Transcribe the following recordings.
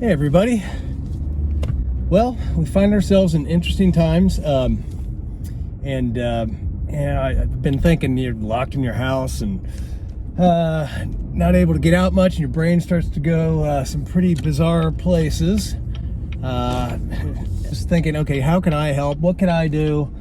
Hey everybody. Well, we find ourselves in interesting times, and I've been thinking you're locked in your house and not able to get out much, and your brain starts to go some pretty bizarre places. Just thinking, okay, how can I help? What can I do?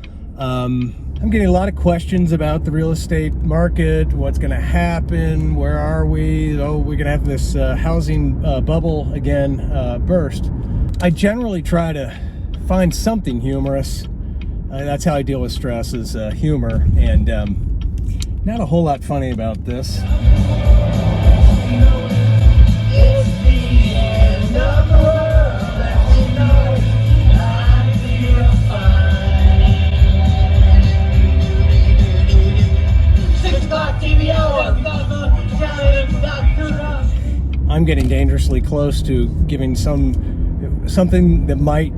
I'm getting a lot of questions about the real estate market. What's going to happen? Where are we? Oh, we're going to have this housing bubble again burst. I generally try to find something humorous. That's how I deal with stress, is humor, and not a whole lot funny about this. I'm getting dangerously close to giving something that might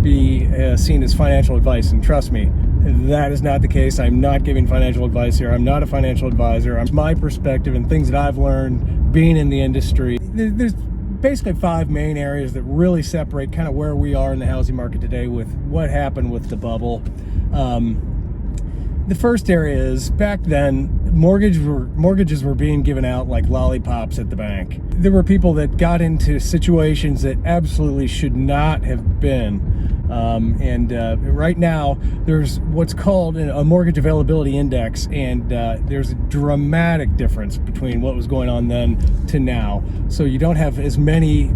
be seen as financial advice, and trust me, that is not the case. I'm not giving financial advice here. I'm not a financial advisor. It's my perspective and things that I've learned being in the industry. There's basically 5 main areas that really separate kind of where we are in the housing market today with what happened with the bubble. The first area is, back then, mortgages were being given out like lollipops at the bank. There were people that got into situations that absolutely should not have been. Right now, there's what's called a mortgage availability index, and there's a dramatic difference between what was going on then to now. So you don't have as many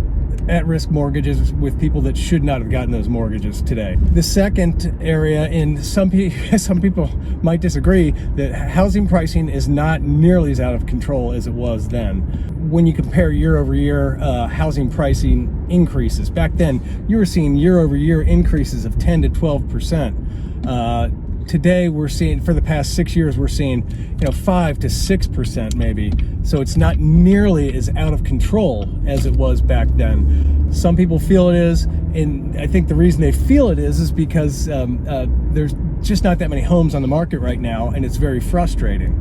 at-risk mortgages with people that should not have gotten those mortgages today. The second area, and some people might disagree, that housing pricing is not nearly as out of control as it was then. When you compare year over year housing pricing increases, back then you were seeing year over year increases of 10 to 12%. Today we're seeing, for the past 6 years, we're seeing 5 to 6% maybe. So it's not nearly as out of control as it was back then. Some people feel it is, and I think the reason they feel it is because there's just not that many homes on the market right now, and it's very frustrating.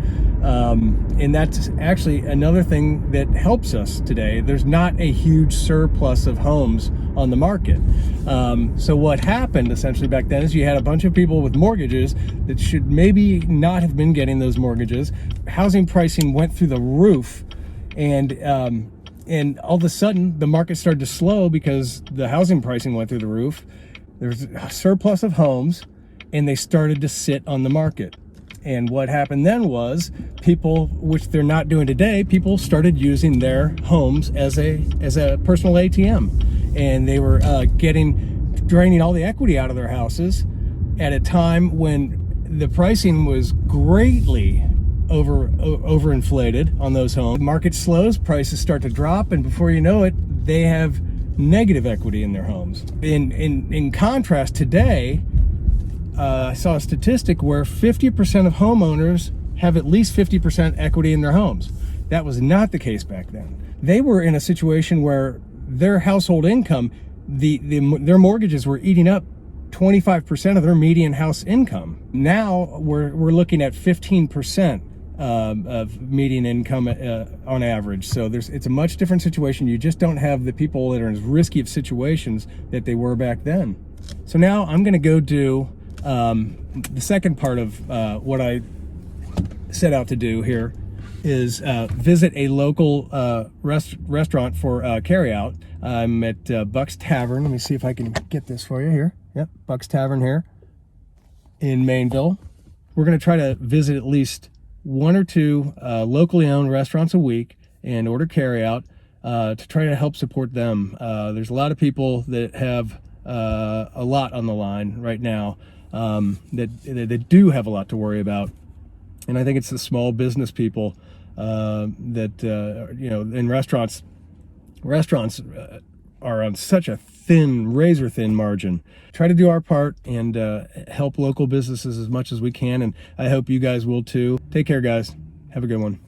And that's actually another thing that helps us today. There's not a huge surplus of homes on the market. So what happened essentially back then is you had a bunch of people with mortgages that should maybe not have been getting those mortgages. Housing pricing went through the roof, and all of a sudden the market started to slow because the housing pricing went through the roof. There's a surplus of homes, and they started to sit on the market. And what happened then was people, which they're not doing today, people started using their homes as a personal ATM, and they were draining all the equity out of their houses at a time when the pricing was greatly overinflated on those homes. The market slows, prices start to drop, and before you know it, they have negative equity in their homes. In contrast, today, I saw a statistic where 50% of homeowners have at least 50% equity in their homes. That was not the case back then. They were in a situation where their household income, their mortgages were eating up 25% of their median house income. Now we're looking at 15% of median income on average. So it's a much different situation. You just don't have the people that are in as risky of situations that they were back then. So now I'm going to go do the second part of what I set out to do here is visit a local restaurant for carryout. I'm at Buck's Tavern. Let me see if I can get this for you here. Yep, Buck's Tavern here in Mainville. We're going to try to visit at least 1 or 2 locally owned restaurants a week and order carryout to try to help support them. There's a lot of people that have a lot on the line right now. That do have a lot to worry about, and I think it's the small business people that in restaurants are on such a razor thin margin. Try to do our part and help local businesses as much as we can, and I hope you guys will too. Take care, guys. Have a good one.